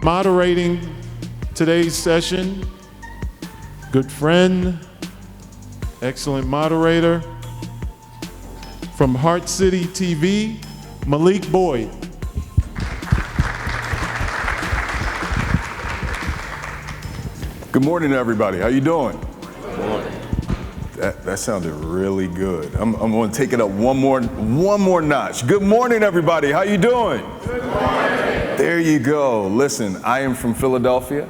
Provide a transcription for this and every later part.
Moderating today's session, good friend, excellent moderator, from Heart City TV, Malik Boyd. Good morning, everybody. How you doing? Good morning. That sounded really good. I'm going to take it up one more notch. Good morning, everybody. How you doing? Good morning. There you go. Listen, I am from Philadelphia.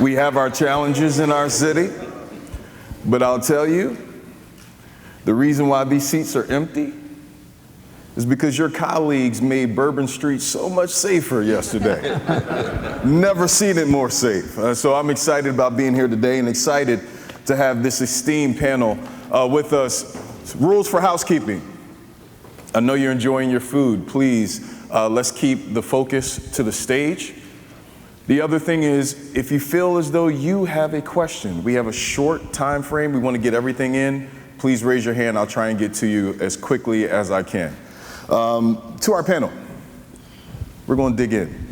We have our challenges in our city, but I'll tell you, the reason why these seats are empty is because your colleagues made Bourbon Street so much safer yesterday. Never seen it more safe. So I'm excited about being here today and excited to have this esteemed panel with us. Rules for housekeeping. I know you're enjoying your food. Please, let's keep the focus to the stage. The other thing is, if you feel as though you have a question, we have a short time frame. We want to get everything in. Please raise your hand. I'll try and get to you as quickly as I can. To our panel, we're going to dig in.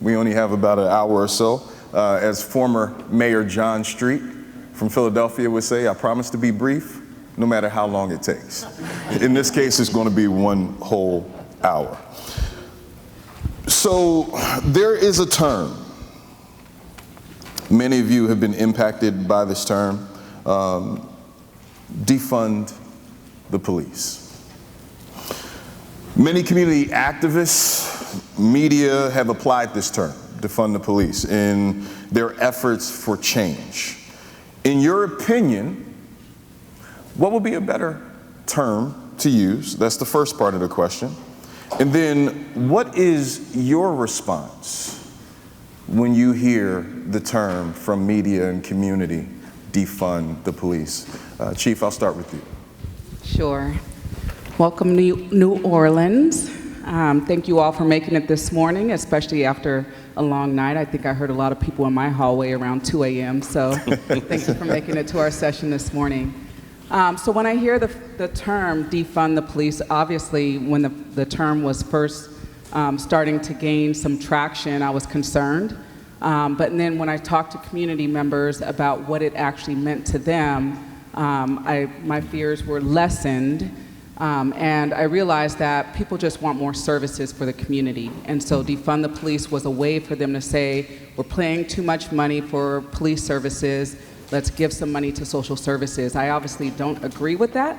We only have about an hour or so. As former Mayor John Street from Philadelphia would say, I promise to be brief, no matter how long it takes. In this case, it's going to be one whole hour. So there is a term. Many of you have been impacted by this term, defund the police. Many community activists, media have applied this term, defund the police, in their efforts for change. In your opinion, what would be a better term to use? That's the first part of the question. And then, what is your response when you hear the term from media and community, defund the police? Chief, I'll start with you. Sure. Welcome to New Orleans. Thank you all for making it this morning, especially after a long night. I think I heard a lot of people in my hallway around 2 a.m., so thank you for making it to our session this morning. So when I hear the term defund the police, obviously when the term was first starting to gain some traction, I was concerned. But then when I talked to community members about what it actually meant to them, my fears were lessened. And I realized that people just want more services for the community. And so defund the police was a way for them to say, we're paying too much money for police services, let's give some money to social services. I obviously don't agree with that.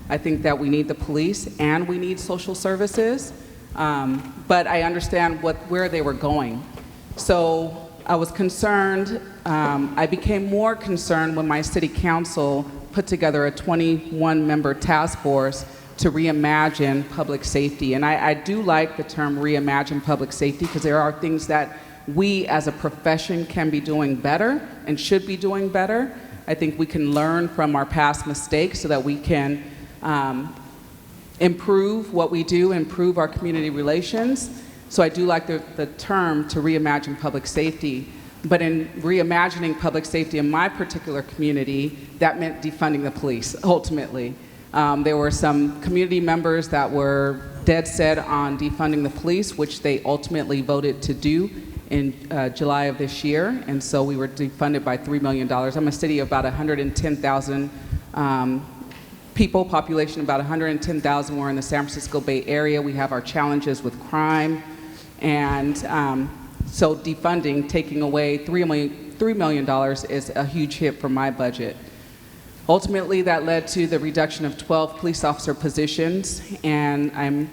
I think that we need the police and we need social services, but I understand where they were going. So I was concerned, I became more concerned when my city council put together a 21-member task force to reimagine public safety. And I do like the term reimagine public safety because there are things that we as a profession can be doing better and should be doing better. I think we can learn from our past mistakes so that we can improve what we do, improve our community relations. So I do like the term to reimagine public safety. But in reimagining public safety in my particular community, that meant defunding the police, ultimately. There were some community members that were dead set on defunding the police, which they ultimately voted to do in July of this year, and so we were defunded by $3 million. I'm a city of about 110,000 people, population about 110,000. We're in the San Francisco Bay Area. We have our challenges with crime, and so defunding, taking away $3 million is a huge hit for my budget. Ultimately, that led to the reduction of 12 police officer positions, and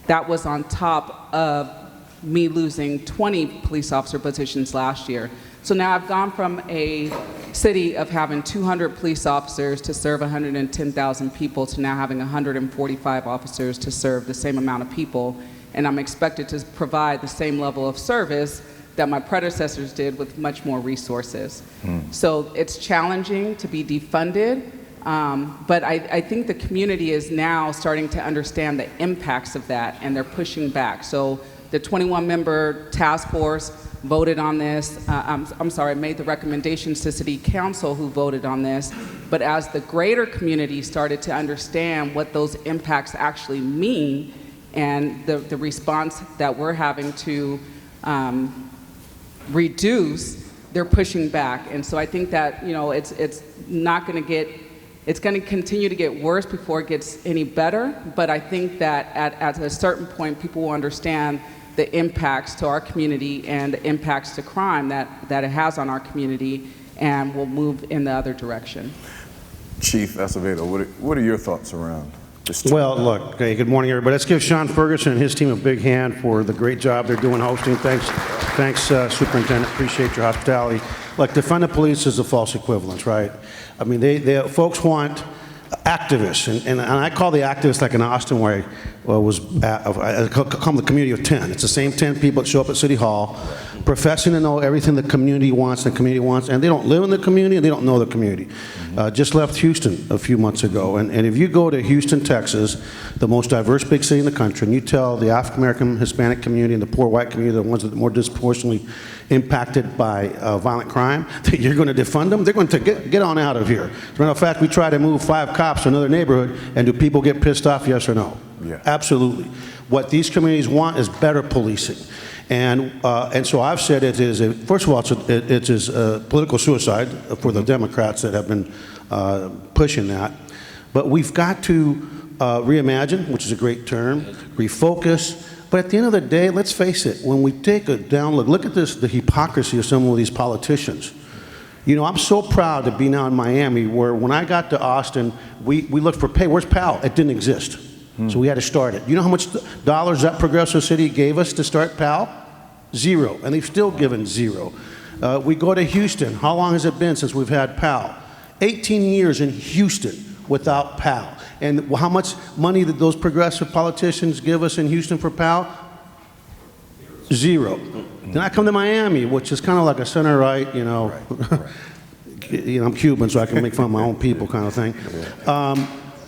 that was on top of me losing 20 police officer positions last year. So now I've gone from a city of having 200 police officers to serve 110,000 people to now having 145 officers to serve the same amount of people, and I'm expected to provide the same level of service that my predecessors did with much more resources. So it's challenging to be defunded, but I think the community is now starting to understand the impacts of that, and they're pushing back. So the 21-member task force voted on this. Made the recommendations to City Council, who voted on this. But as the greater community started to understand what those impacts actually mean, and the response that we're having to reduce, they're pushing back. And so I think that, it's not going to get, it's going to continue to get worse before it gets any better. But I think that at a certain point, people will understand the impacts to our community and the impacts to crime that it has on our community, and will move in the other direction. Chief Acevedo, what are your thoughts around this? Well, look, okay, good morning, everybody. Let's give Shaun Ferguson and his team a big hand for the great job they're doing hosting. Thanks, Superintendent. Appreciate your hospitality. Look, defund the police is a false equivalence, right? I mean, they folks want activists, and I call the activists like in Austin, where I was at, I call them the community of 10. It's the same 10 people that show up at City Hall, professing to know everything the community wants, and they don't live in the community, and they don't know the community. Just left Houston a few months ago, and if you go to Houston, Texas, the most diverse big city in the country, and you tell the African-American, Hispanic community, and the poor white community, the ones that are more disproportionately impacted by violent crime, that you're going to defund them, they're going to get on out of here. As a matter of fact, we try to move 5 cops to another neighborhood, and do people get pissed off, yes or no? Yeah. Absolutely. What these communities want is better policing. And so I've said it is, first of all, it is a political suicide for the Democrats that have been pushing that. But we've got to reimagine, which is a great term, refocus. But at the end of the day, let's face it, when we take a down look at this, the hypocrisy of some of these politicians. I'm so proud to be now in Miami, where when I got to Austin, we looked for pay. Where's PAL? It didn't exist. So we had to start it. You know how much dollars that progressive city gave us to start PAL? 0. And they've still given 0. We go to Houston. How long has it been since we've had PAL? 18 years in Houston without PAL. And how much money did those progressive politicians give us in Houston for PAL? 0. Then I come to Miami, which is kind of like a center-right, Right. I'm Cuban, so I can make fun of my own people kind of thing.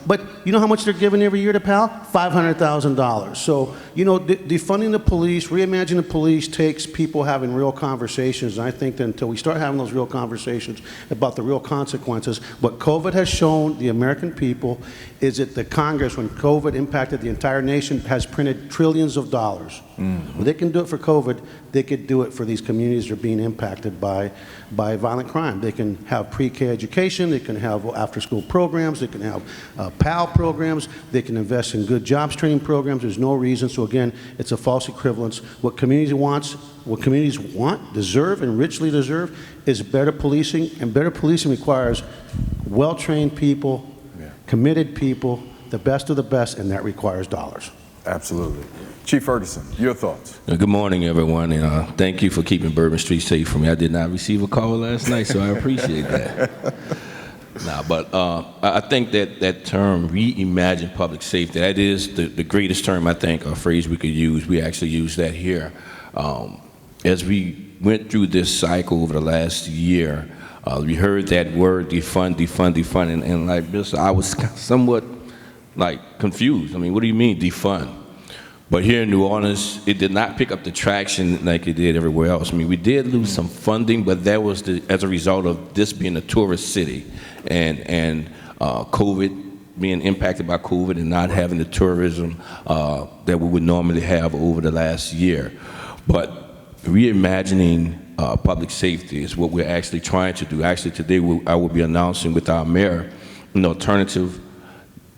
But you know how much they're giving every year to PAL? $500,000. So, defunding the police, reimagining the police takes people having real conversations. And I think that until we start having those real conversations about the real consequences, what COVID has shown the American people is that the Congress, when COVID impacted the entire nation, has printed trillions of dollars. When they can do it for COVID, they could do it for these communities that are being impacted by violent crime. They can have pre-K education, they can have after-school programs, they can have PAL programs, they can invest in good jobs training programs. There's no reason. So again, it's a false equivalence. What communities want, deserve, and richly deserve is better policing, and better policing requires well-trained people, committed people, the best of the best, and that requires dollars. Absolutely. Chief Ferguson, your thoughts? Good morning, everyone, and thank you for keeping Bourbon Street safe for me. I did not receive a call last night, so I appreciate that. I think that term, reimagine public safety, that is the greatest term, I think, or phrase we could use. We actually use that here. As we went through this cycle over the last year, we heard that word defund, and like this, I was somewhat like confused. I mean, what do you mean defund? But here in New Orleans, it did not pick up the traction like it did everywhere else. I mean, we did lose some funding, but that was as a result of this being a tourist city and COVID, being impacted by COVID and not having the tourism that we would normally have over the last year. But reimagining public safety is what we're actually trying to do. Actually, today I will be announcing with our mayor an alternative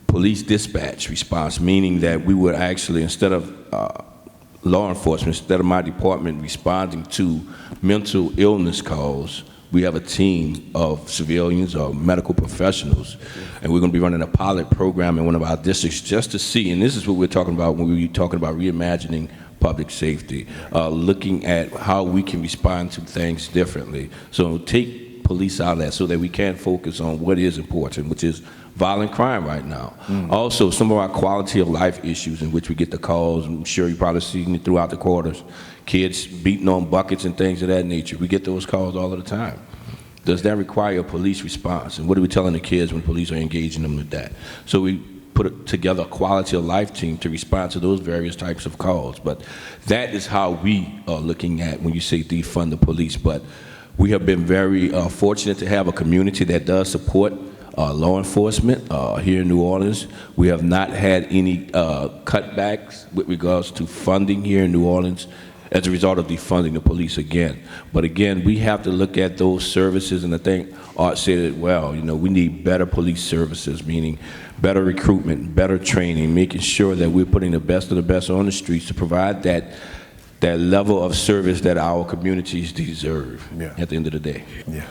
police dispatch response, meaning that we would actually, instead of law enforcement, instead of my department responding to mental illness calls, we have a team of civilians or medical professionals, and we're going to be running a pilot program in one of our districts just to see, and this is what we're talking about when we're talking about reimagining public safety, looking at how we can respond to things differently. So take police out of that so that we can focus on what is important, which is violent crime right now. Also, some of our quality of life issues in which we get the calls, I'm sure you've probably seen it throughout the quarters, kids beating on buckets and things of that nature. We get those calls all of the time. Does that require a police response? And what are we telling the kids when police are engaging them with that? So we put together a quality of life team to respond to those various types of calls. But that is how we are looking at when you say defund the police. But we have been very fortunate to have a community that does support law enforcement here in New Orleans. We have not had any cutbacks with regards to funding here in New Orleans as a result of defunding the police again. But again, we have to look at those services, and I think Art said it well. You know, we need better police services, meaning better recruitment, better training, making sure that we're putting the best of the best on the streets to provide that level of service that our communities deserve at the end of the day. Yeah.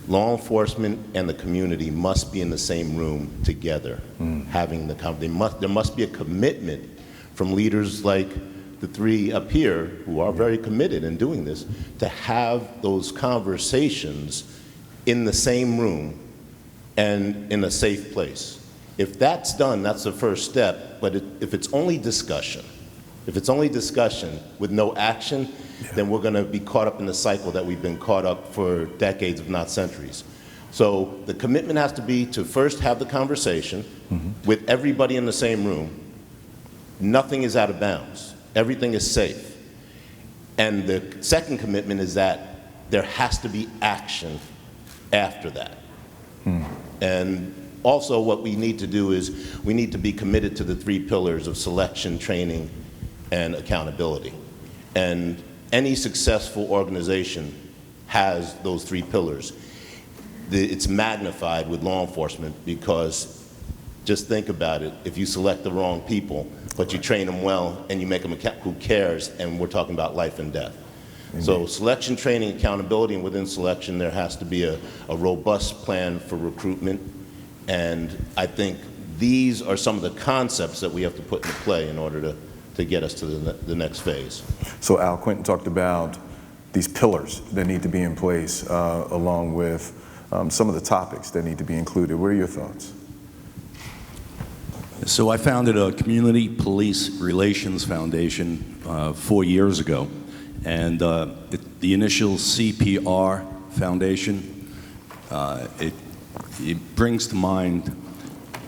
Law enforcement and the community must be in the same room together, having the there must be a commitment from leaders like the three up here who are very committed in doing this, to have those conversations in the same room and in a safe place. If that's done, that's the first step, but if it's only discussion, with no action, then we're gonna be caught up in the cycle that we've been caught up for decades, if not centuries. So the commitment has to be to first have the conversation with everybody in the same room. Nothing is out of bounds. Everything is safe. And the second commitment is that there has to be action after that. And also what we need to do is we need to be committed to the three pillars of selection, training, and accountability. And any successful organization has those three pillars. It's magnified with law enforcement because just think about it. If you select the wrong people, but you train them well and you make them who cares, and we're talking about life and death. So selection, training, accountability, and within selection there has to be a robust plan for recruitment. And I think these are some of the concepts that we have to put into play in order to get us to the next phase. So Al, Quinton talked about these pillars that need to be in place along with some of the topics that need to be included. What are your thoughts? So I founded a Community Police Relations Foundation 4 years ago, and the initial CPR Foundation, it brings to mind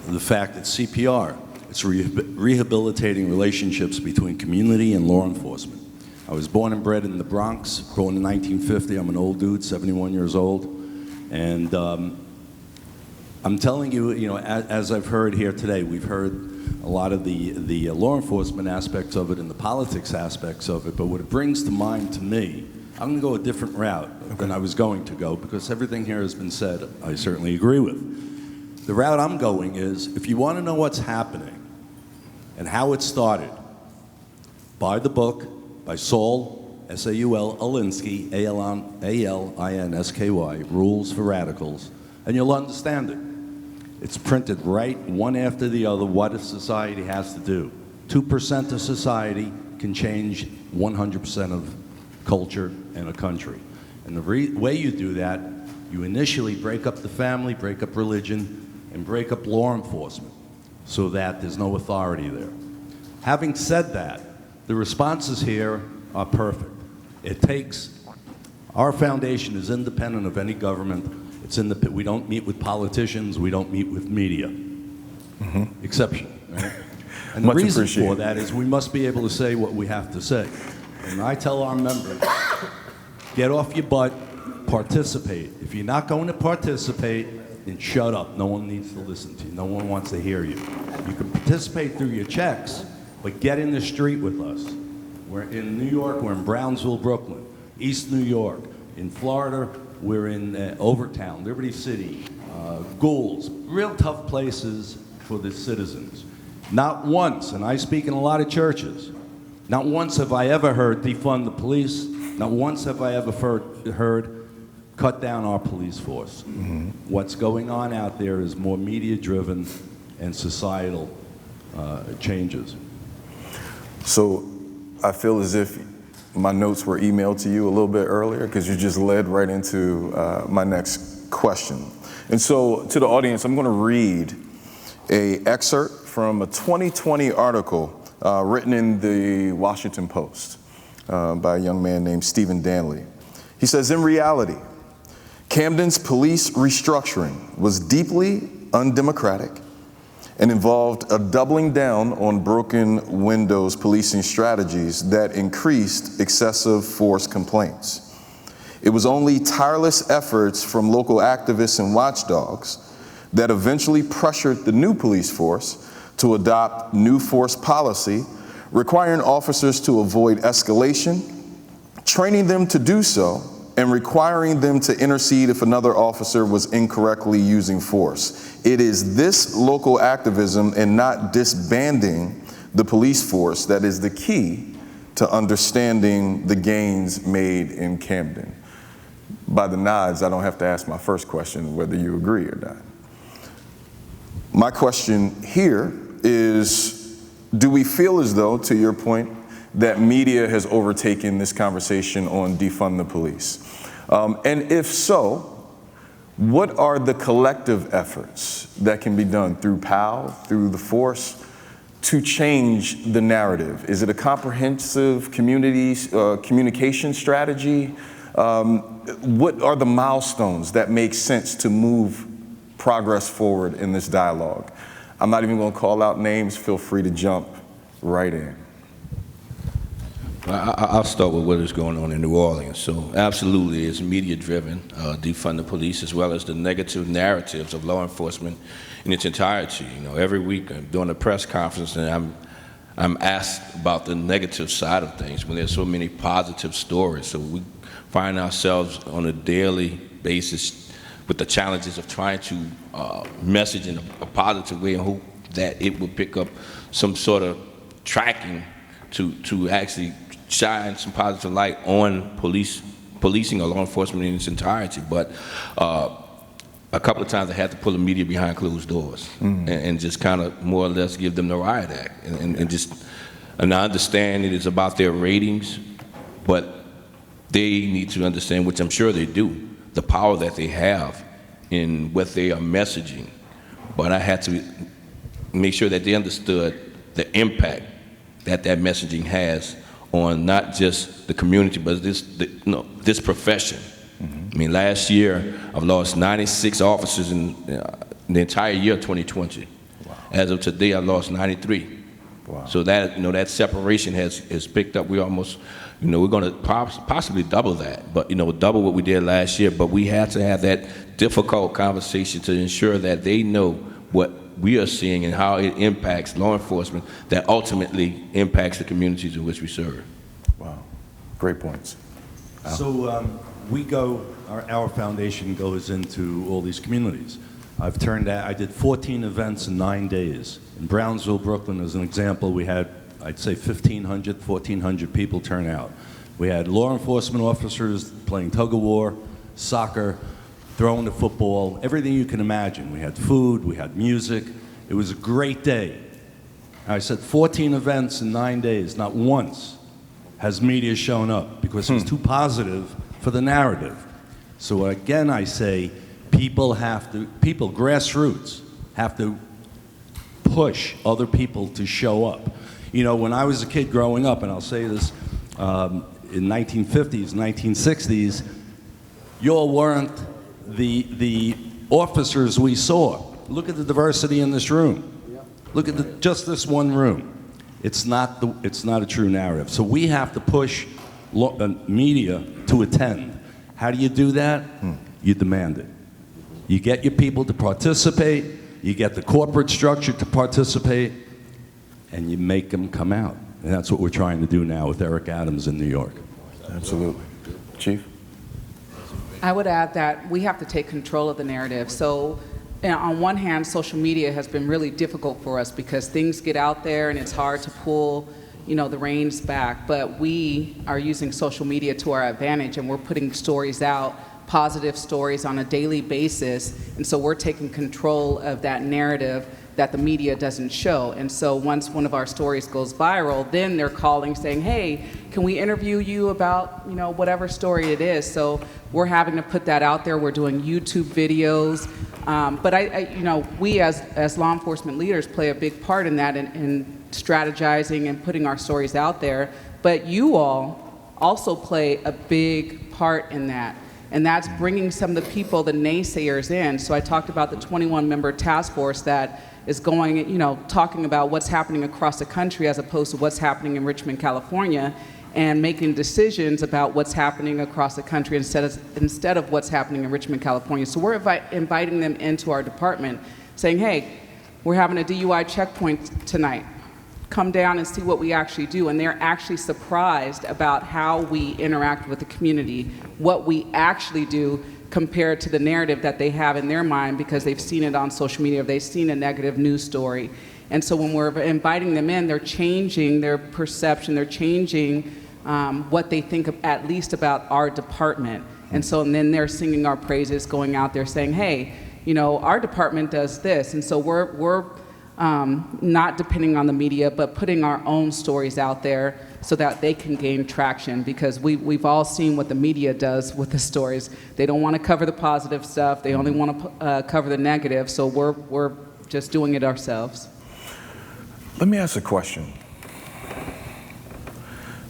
the fact that CPR, it's rehabilitating relationships between community and law enforcement. I was born and bred in the Bronx, born in 1950. I'm an old dude, 71 years old, and I'm telling you, you know, as I've heard here today, we've heard a lot of the law enforcement aspects of it and the politics aspects of it, but what it brings to mind to me, I'm going to go a different route than I was going to go, because everything here has been said, I certainly agree with. The route I'm going is, if you want to know what's happening and how it started, buy the book by Saul, S-A-U-L, Alinsky, A-L-I-N-S-K-Y, Rules for Radicals, and you'll understand it. It's printed right, one after the other, what a society has to do. 2% of society can change 100% of culture in a country. And the way you do that, you initially break up the family, break up religion, and break up law enforcement so that there's no authority there. Having said that, the responses here are perfect. It takes, our foundation is independent of any government. We don't meet with politicians, we don't meet with media. Exception, right? And the reason for that is we must be able to say what we have to say. And I tell our members, get off your butt, participate. If you're not going to participate, then shut up. No one needs to listen to you. No one wants to hear you. You can participate through your checks, but get in the street with us. We're in New York, we're in Brownsville, Brooklyn, East New York. In Florida, we're in Overtown, Liberty City, Goulds, real tough places for the citizens. Not once, and I speak in a lot of churches, not once have I ever heard defund the police, not once have I ever heard cut down our police force. What's going on out there is more media-driven and societal changes. So I feel as if my notes were emailed to you a little bit earlier, because you just led right into my next question. And so to the audience, I'm going to read an excerpt from a 2020 article written in the Washington Post by a young man named Stephen Danley. He says, in reality, Camden's police restructuring was deeply undemocratic and involved a doubling down on broken windows policing strategies that increased excessive force complaints. It was only tireless efforts from local activists and watchdogs that eventually pressured the new police force to adopt new force policy requiring officers to avoid escalation, training them to do so, and requiring them to intercede if another officer was incorrectly using force. It is this local activism and not disbanding the police force that is the key to understanding the gains made in Camden. By the nods, I don't have to ask my first question whether you agree or not. My question here is, do we feel as though, to your point, that media has overtaken this conversation on defund the police? And if so, what are the collective efforts that can be done through POW, through the force, to change the narrative? Is it a comprehensive communication strategy? What are the milestones that make sense to move progress forward in this dialogue? I'm not even going to call out names. Feel free to jump right in. I'll start with what is going on in New Orleans. So absolutely, it's media-driven, defund the police, as well as the negative narratives of law enforcement in its entirety. You know, every week I'm doing a press conference and I'm asked about the negative side of things when there's so many positive stories. So we find ourselves on a daily basis with the challenges of trying to message in a positive way and hope that it will pick up some sort of tracking to actually shine some positive light on policing or law enforcement in its entirety. But a couple of times I had to pull the media behind closed doors and just kind of more or less give them the riot act. And I understand it is about their ratings, but they need to understand, which I'm sure they do, the power that they have in what they are messaging. But I had to make sure that they understood the impact that messaging has on not just the community, but this profession. I mean, last year I've lost 96 officers in the entire year 2020. Wow. As of today, I lost 93. Wow. So that that separation has picked up. We almost, we're going to possibly double that, but double what we did last year. But we had to have that difficult conversation to ensure that they know what we are seeing and how it impacts law enforcement that ultimately impacts the communities in which we serve. Wow, great points. Al. So our foundation goes into all these communities. I did 14 events in 9 days. In Brownsville, Brooklyn, as an example, we had, I'd say 1,400 people turn out. We had law enforcement officers playing tug of war, soccer, throwing the football, everything you can imagine. We had food, we had music. It was a great day. I said 14 events in 9 days, not once has media shown up because it was too positive for the narrative. So again, I say people, grassroots, have to push other people to show up. When I was a kid growing up, and I'll say this, in 1950s, 1960s, you all weren't the officers we saw. Look at the diversity in this room. Look at just this one room. It's not a true narrative. So we have to push media to attend. How do you do that? You demand it. You get your people to participate, you get the corporate structure to participate, and you make them come out. And that's what we're trying to do now with Eric Adams in New York. Absolutely. Chief? I would add that we have to take control of the narrative. So on one hand, social media has been really difficult for us because things get out there and it's hard to pull the reins back. But we are using social media to our advantage, and we're putting stories out, positive stories on a daily basis. And so we're taking control of that narrative that the media doesn't show. And so once one of our stories goes viral, then they're calling saying, hey, can we interview you about whatever story it is? So we're having to put that out there. We're doing YouTube videos. But we as law enforcement leaders play a big part in that, in strategizing and putting our stories out there. But you all also play a big part in that. And that's bringing some of the people, the naysayers, in. So I talked about the 21-member task force that is going, talking about what's happening across the country as opposed to what's happening in Richmond, California, and making decisions about what's happening across the country instead of what's happening in Richmond, California. So we're inviting them into our department, saying, hey, we're having a DUI checkpoint tonight. come down and see what we actually do, and they're actually surprised about how we interact with the community, what we actually do compared to the narrative that they have in their mind because they've seen it on social media, or they've seen a negative news story. And so when we're inviting them in, they're changing their perception, they're changing what they think of, at least about our department. And so and then they're singing our praises, going out there saying, hey, you know, our department does this. And so we're not depending on the media, but putting our own stories out there so that they can gain traction, because we've all seen what the media does with the stories. They don't want to cover the positive stuff. They only want to cover the negative. So we're just doing it ourselves. Let me ask a question.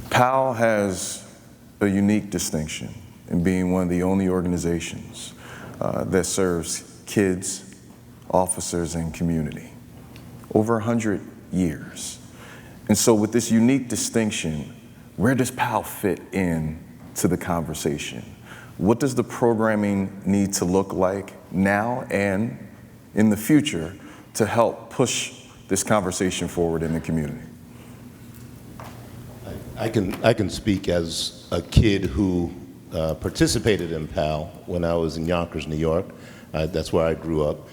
PAL has a unique distinction in being one of the only organizations that serves kids, officers, and community. Over 100 years. And so with this unique distinction, where does PAL fit in to the conversation? What does the programming need to look like now and in the future to help push this conversation forward in the community? I can speak as a kid who participated in PAL when I was in Yonkers, New York. That's where I grew up.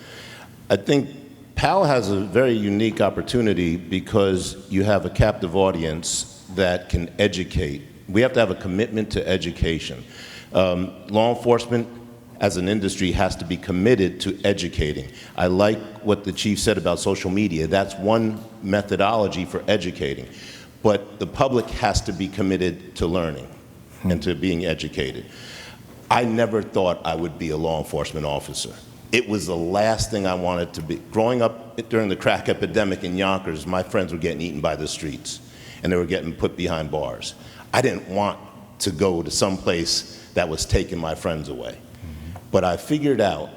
I think PAL has a very unique opportunity because you have a captive audience that can educate. We have to have a commitment to education. Law enforcement as an industry has to be committed to educating. I like what the chief said about social media. That's one methodology for educating. But the public has to be committed to learning and to being educated. I never thought I would be a law enforcement officer. It was the last thing I wanted to be. Growing up during the crack epidemic in Yonkers, my friends were getting eaten by the streets, and they were getting put behind bars. I didn't want to go to some place that was taking my friends away. But I figured out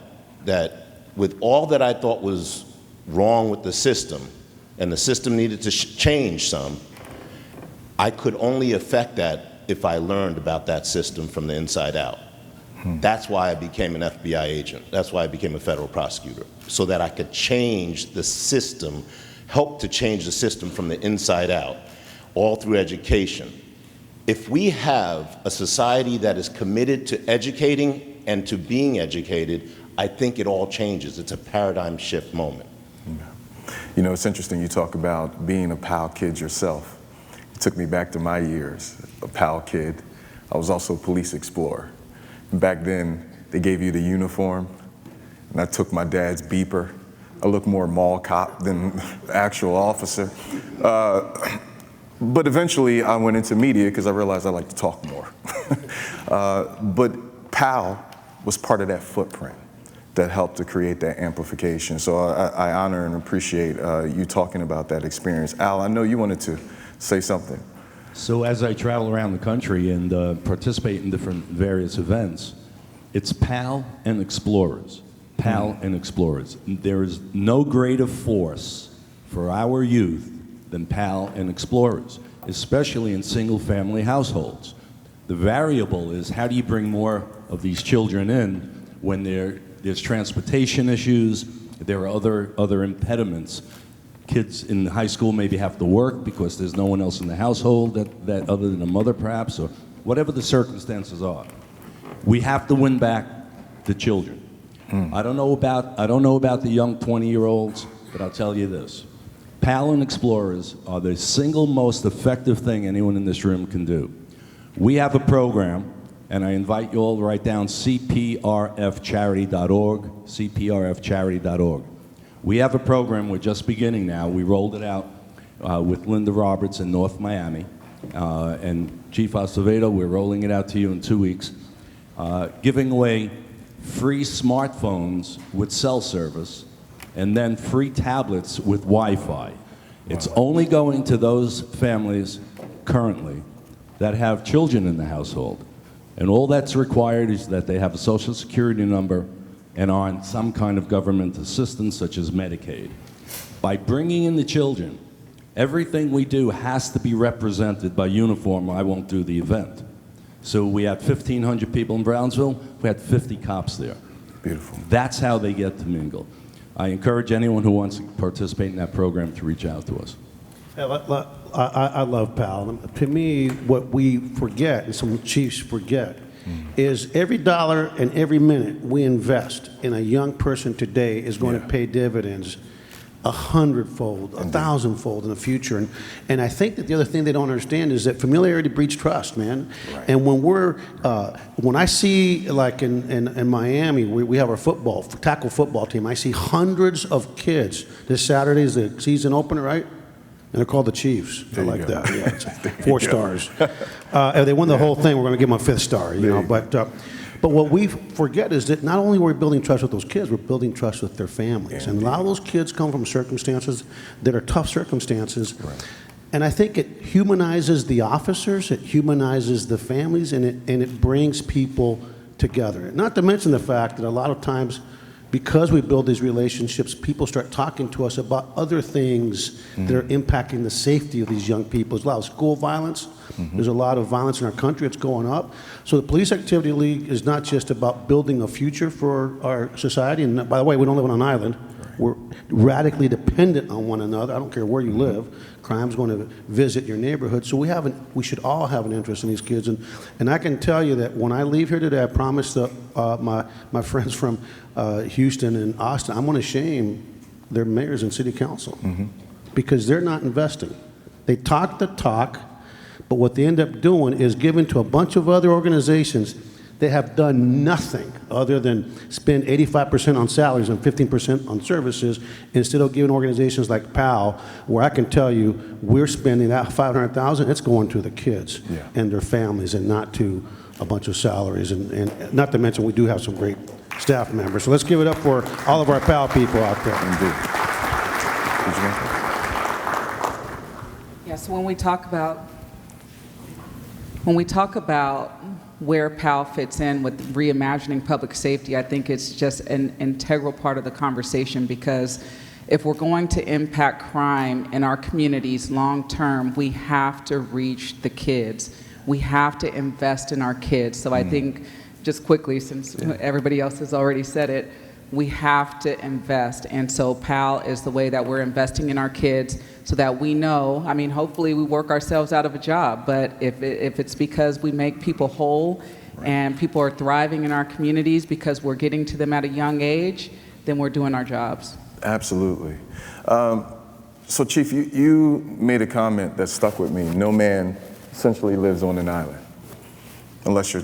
that with all that I thought was wrong with the system, and the system needed to change some, I could only affect that if I learned about that system from the inside out. That's why I became an FBI agent. That's why I became a federal prosecutor, so that I could change the system, help to change the system from the inside out, all through education. If we have a society that is committed to educating and to being educated, I think it all changes. It's a paradigm shift moment. You know, it's interesting you talk about being a PAL kid yourself. It took me back to my years, a PAL kid. I was also a police explorer. Back then, they gave you the uniform, and I took my dad's beeper. I looked more mall cop than the actual officer. But eventually, I went into media because I realized I like to talk more. But PAL was part of that footprint that helped to create that amplification. So I honor and appreciate you talking about that experience. Al, I know you wanted to say something. So as I travel around the country and participate in different various events, it's PAL and Explorers. PAL and Explorers. There is no greater force for our youth than PAL and Explorers, especially in single-family households. The variable is how do you bring more of these children in when there's transportation issues, there are other impediments. Kids in high school maybe have to work because there's no one else in the household that other than a mother perhaps, or whatever the circumstances are. We have to win back the children. I don't know about the young 20-year-olds, but I'll tell you this. PAL and Explorers are the single most effective thing anyone in this room can do. We have a program, and I invite you all to write down cprfcharity.org, cprfcharity.org. We have a program we're just beginning now. We rolled it out with Linda Roberts in North Miami. And Chief Acevedo, we're rolling it out to you in 2 weeks. Giving away free smartphones with cell service and then free tablets with Wi-Fi. It's only going to those families currently that have children in the household. And all that's required is that they have a Social Security number and are on some kind of government assistance, such as Medicaid. By bringing in the children, everything we do has to be represented by uniform, or I won't do the event. So we had 1,500 people in Brownsville, we had 50 cops there. Beautiful. That's how they get to mingle. I encourage anyone who wants to participate in that program to reach out to us. I love PAL. To me, what we forget, and some chiefs forget, is every dollar and every minute we invest in a young person today is going to pay dividends 100-fold, 1,000-fold in the future. And I think that the other thing they don't understand is that familiarity breeds trust, man. Right. And when I see, like in Miami, we have our tackle football team, I see hundreds of kids. This Saturday is the season opener, right? And they're called the Chiefs. I like that. Yeah, it's 4 stars. If they win the whole thing, we're going to give them a 5th star. You know, but what we forget is that not only are we building trust with those kids, we're building trust with their families. And a lot of those kids come from circumstances that are tough circumstances. Right. And I think it humanizes the officers, it humanizes the families, and it brings people together. Not to mention the fact that a lot of times, because we build these relationships, people start talking to us about other things that are impacting the safety of these young people. There's a lot of school violence. There's a lot of violence in our country. It's going up. So the Police Activity League is not just about building a future for our society. And by the way, we don't live on an island. We're radically dependent on one another. I don't care where you live. Crime's going to visit your neighborhood. So we should all have an interest in these kids. And I can tell you that when I leave here today, I promise my friends from Houston and Austin, I'm going to shame their mayors and city council because they're not investing. They talk the talk, but what they end up doing is giving to a bunch of other organizations. They have done nothing other than spend 85% on salaries and 15% on services instead of giving organizations like PAL, where I can tell you we're spending that $500,000, it's going to the kids and their families and not to a bunch of salaries. And not to mention we do have some great staff members. So let's give it up for all of our PAL people out there. Indeed. Yes, when we talk about where PAL fits in with reimagining public safety, I think it's just an integral part of the conversation, because if we're going to impact crime in our communities long term, we have to reach the kids. We have to invest in our kids. So I think, just quickly, since everybody else has already said it, we have to invest. And so PAL is the way that we're investing in our kids so that we know, I mean, hopefully we work ourselves out of a job, but if it's because we make people whole and people are thriving in our communities because we're getting to them at a young age, then we're doing our jobs. Absolutely. So Chief, you made a comment that stuck with me. No man essentially lives on an island, unless you're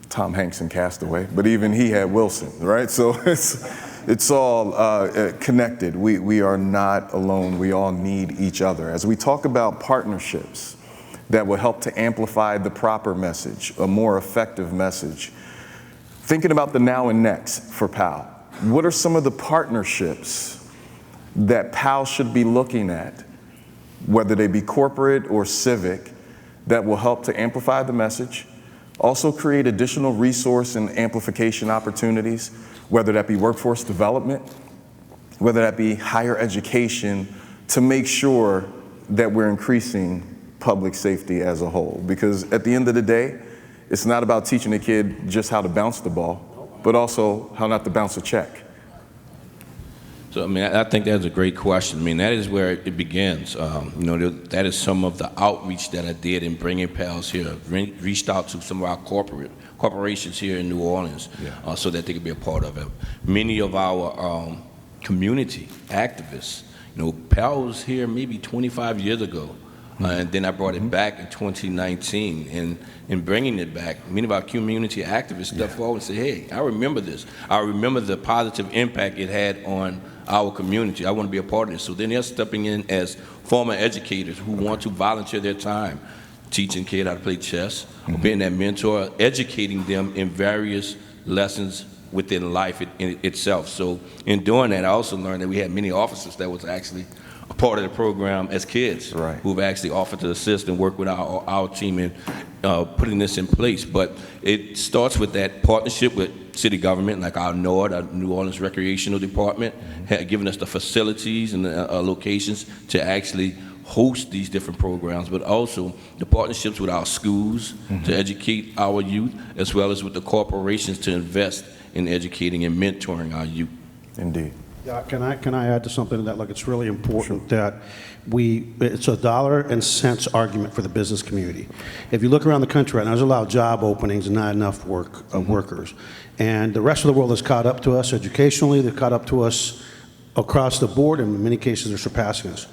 Tom Hanks in Castaway, but even he had Wilson, right? So it's all connected. We are not alone. We all need each other. As we talk about partnerships that will help to amplify the proper message, a more effective message, thinking about the now and next for PAL, what are some of the partnerships that PAL should be looking at, whether they be corporate or civic, that will help to amplify the message, also create additional resource and amplification opportunities, whether that be workforce development, whether that be higher education, to make sure that we're increasing public safety as a whole? Because at the end of the day, it's not about teaching a kid just how to bounce the ball, but also how not to bounce a check. So, I mean, I think that's a great question. I mean, that is where it begins. You know, that is some of the outreach that I did in bringing PALs here. Reached out to some of our corporations here in New Orleans so that they could be a part of it. Many of our community activists, you know, PAL was here maybe 25 years ago. And then I brought it back in 2019, and in bringing it back, many of our community activists stepped forward and said, hey, I remember this. I remember the positive impact it had on our community. I want to be a part of this. So then they're stepping in as former educators who want to volunteer their time, teaching kids how to play chess, or being that mentor, educating them in various lessons within life itself. So in doing that, I also learned that we had many officers that was actually a part of the program as kids who've actually offered to assist and work with our team in putting this in place. But it starts with that partnership with city government, like our NORD, our New Orleans Recreational Department, had given us the facilities and the locations to actually host these different programs, but also the partnerships with our schools to educate our youth, as well as with the corporations to invest in educating and mentoring our youth. Indeed. Yeah, can I add to something that, like, it's really important that it's a dollar and cents argument for the business community. If you look around the country right now, there's a lot of job openings and not enough workers. And the rest of the world has caught up to us educationally, they've caught up to us across the board, and in many cases they're surpassing us.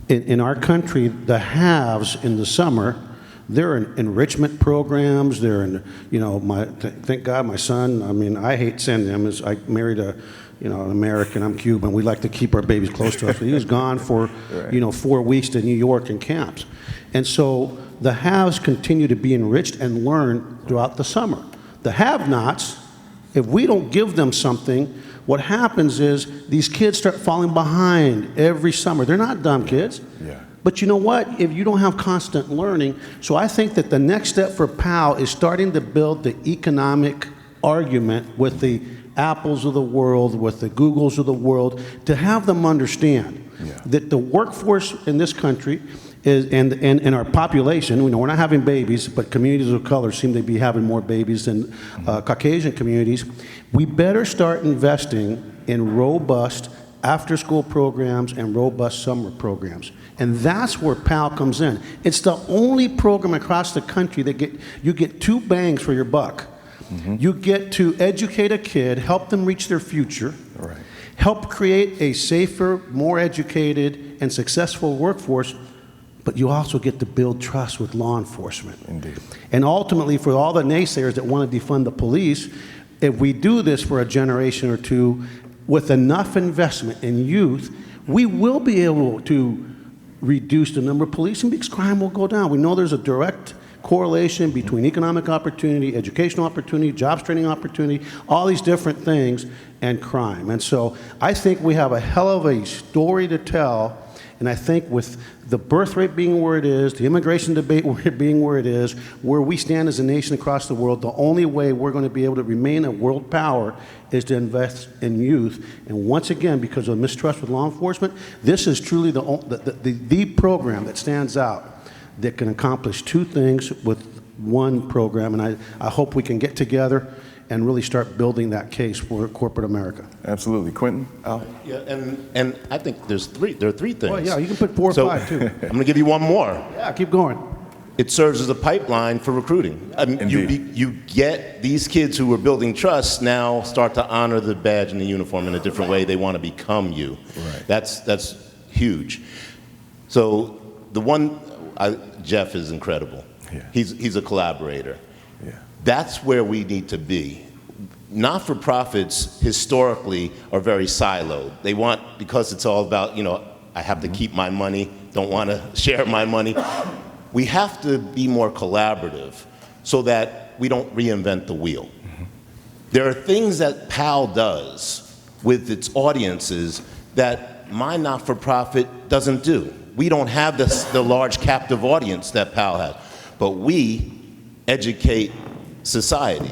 In our country, the haves in the summer, they're in enrichment programs, they're in, thank God my son, I mean, I hate sending him, I married an American, I'm Cuban, we like to keep our babies close to us, but he was gone for, 4 weeks to New York in camps. And so the haves continue to be enriched and learn throughout the summer. The have-nots, if we don't give them something, what happens is these kids start falling behind every summer. They're not dumb kids. Yeah. But you know what? If you don't have constant learning, so I think that the next step for PAL is starting to build the economic argument with the Apples of the world, with the Googles of the world, to have them understand that the workforce in this country is, and our population, we're not having babies, but communities of color seem to be having more babies than Caucasian communities. We better start investing in robust after-school programs and robust summer programs. And that's where PAL comes in. It's the only program across the country that you get 2 bangs for your buck. Mm-hmm. You get to educate a kid, help them reach their future, help create a safer, more educated, and successful workforce, but you also get to build trust with law enforcement. Indeed. And ultimately, for all the naysayers that want to defund the police, if we do this for a generation or two, with enough investment in youth, we will be able to reduce the number of police, and because crime will go down. We know there's a direct correlation between economic opportunity, educational opportunity, jobs training opportunity, all these different things, and crime. And so I think we have a hell of a story to tell, and I think with the birth rate being where it is, the immigration debate being where it is, where we stand as a nation across the world, the only way we're going to be able to remain a world power is to invest in youth. And once again, because of mistrust with law enforcement, this is truly the program that stands out that can accomplish 2 things with one program. And I hope we can get together and really start building that case for corporate America. Absolutely. Quinton? Al? Yeah, and I think there are 3 things. Well, yeah, you can put 4 or 5 too. I'm going to give you one more. Yeah, keep going. It serves as a pipeline for recruiting. I mean, you get these kids who are building trust now start to honor the badge and the uniform in a different way. They want to become you. Right. That's huge. So Jeff is incredible. Yeah. He's a collaborator. Yeah. That's where we need to be. Not-for-profits historically are very siloed. They want, because it's all about, I have to keep my money, don't want to share my money. We have to be more collaborative so that we don't reinvent the wheel. Mm-hmm. There are things that PAL does with its audiences that my not-for-profit doesn't do. We don't have the large captive audience that PAL has, but we educate society,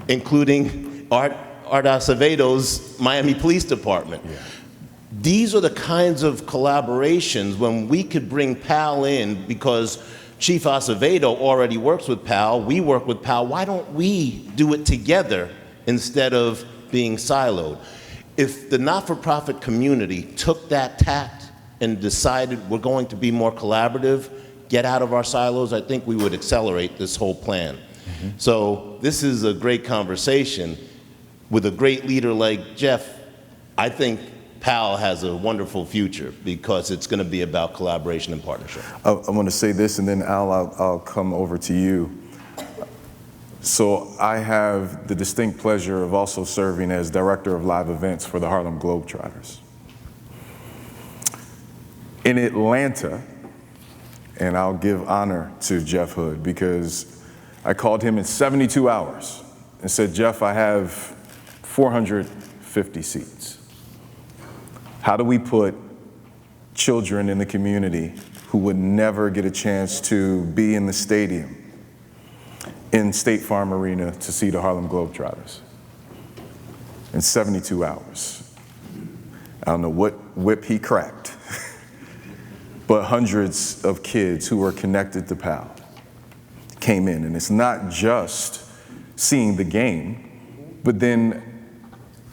including Art Acevedo's Miami Police Department. Yeah. These are the kinds of collaborations when we could bring PAL in, because Chief Acevedo already works with PAL, we work with PAL. Why don't we do it together instead of being siloed? If the not-for-profit community took that tact and decided we're going to be more collaborative, get out of our silos, I think we would accelerate this whole plan. Mm-hmm. So this is a great conversation. With a great leader like Jeff, I think PAL has a wonderful future because it's going to be about collaboration and partnership. I want to say this, and then Al, I'll come over to you. So I have the distinct pleasure of also serving as Director of Live Events for the Harlem Globetrotters. In Atlanta, and I'll give honor to Jeff Hood because I called him in 72 hours and said, Jeff, I have 450 seats. How do we put children in the community who would never get a chance to be in the stadium in State Farm Arena to see the Harlem Globetrotters? In 72 hours. I don't know what whip he cracked, but hundreds of kids who were connected to PAL came in. And it's not just seeing the game, but then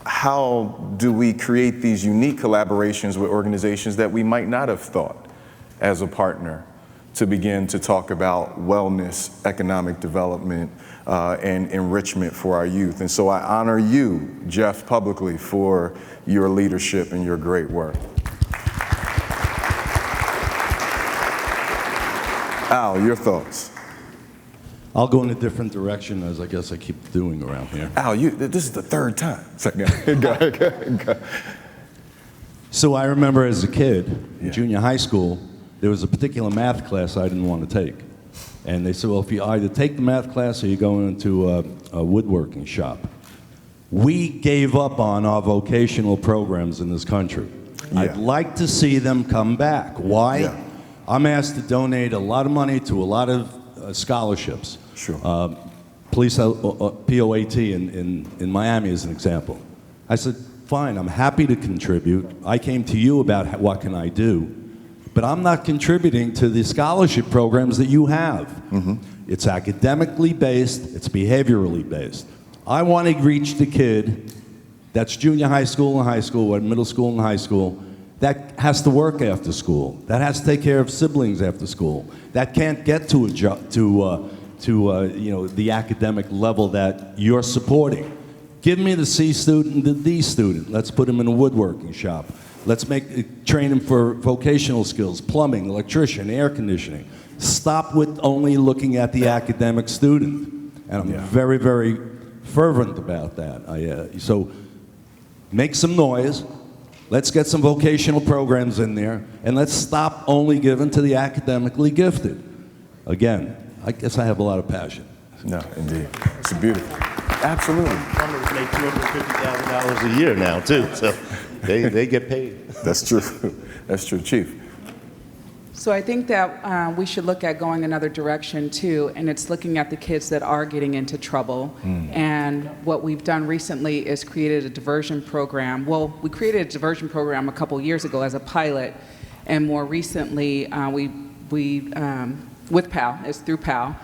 how do we create these unique collaborations with organizations that we might not have thought as a partner to begin to talk about wellness, economic development, and enrichment for our youth. And so I honor you, Jeff, publicly for your leadership and your great work. Al, your thoughts? I'll go in a different direction, as I guess I keep doing around here. Al, this is the third time. So I remember as a kid, in junior high school, there was a particular math class I didn't want to take. And they said, well, if you either take the math class or you go into a woodworking shop. We gave up on our vocational programs in this country. Yeah. I'd like to see them come back. Why? Yeah. I'm asked to donate a lot of money to a lot of scholarships. Sure. Police POAT in Miami is an example. I said, fine, I'm happy to contribute. I came to you about what can I do, but I'm not contributing to the scholarship programs that you have. Mm-hmm. It's academically based, it's behaviorally based. I want to reach the kid that's junior high school or middle school and high school, that has to work after school, that has to take care of siblings after school, that can't get to a job, to the academic level that you're supporting. Give me the C student, the D student. Let's put him in a woodworking shop. Let's train him for vocational skills, plumbing, electrician, air conditioning. Stop with only looking at the academic student. And I'm very, very fervent about that. So make some noise. Let's get some vocational programs in there, and let's stop only giving to the academically gifted. Again, I guess I have a lot of passion. No, indeed. It's beautiful. Absolutely. Plumbers make $250,000 a year now, too, so they get paid. That's true. That's true. Chief? So I think that we should look at going another direction too, and it's looking at the kids that are getting into trouble. And what we've done recently is created a diversion program. Well, we created a diversion program a couple years ago as a pilot, and more recently with PAL, it's through PAL,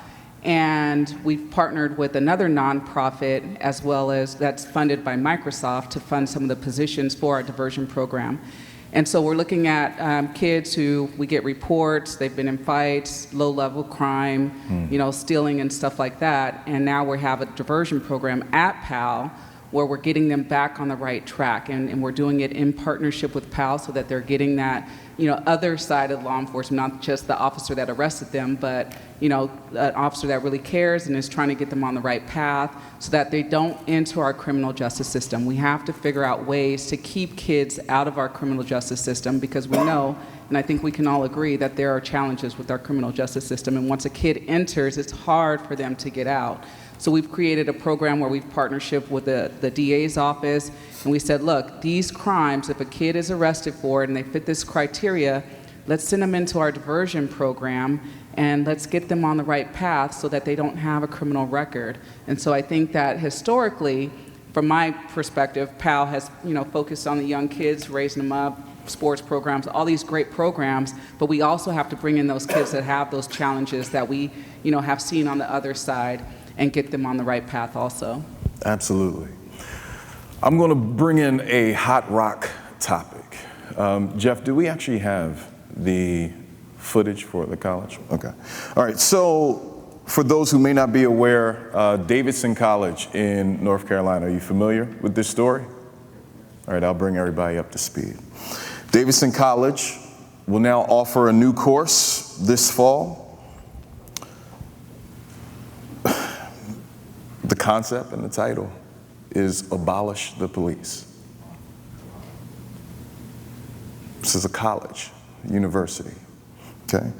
and we've partnered with another nonprofit as well as that's funded by Microsoft to fund some of the positions for our diversion program. And so we're looking at kids who we get reports, they've been in fights, low-level crime, stealing and stuff like that. And now we have a diversion program at PAL where we're getting them back on the right track. And we're doing it in partnership with PAL so that they're getting that other side of law enforcement, not just the officer that arrested them, but an officer that really cares and is trying to get them on the right path so that they don't enter our criminal justice system. We have to figure out ways to keep kids out of our criminal justice system because we know, and I think we can all agree, that there are challenges with our criminal justice system. And once a kid enters, it's hard for them to get out. So we've created a program where we've partnership with the DA's office, and we said, look, these crimes, if a kid is arrested for it and they fit this criteria, let's send them into our diversion program and let's get them on the right path so that they don't have a criminal record. And so I think that historically, from my perspective, PAL has focused on the young kids, raising them up, sports programs, all these great programs, but we also have to bring in those kids that have those challenges that we have seen on the other side and get them on the right path also. Absolutely. I'm going to bring in a hot rock topic. Jeff, do we actually have the footage for the college? Okay. All right. So for those who may not be aware, Davidson College in North Carolina, are you familiar with this story? All right. I'll bring everybody up to speed. Davidson College will now offer a new course this fall. The concept and the title is Abolish the Police. This is a college, university, okay?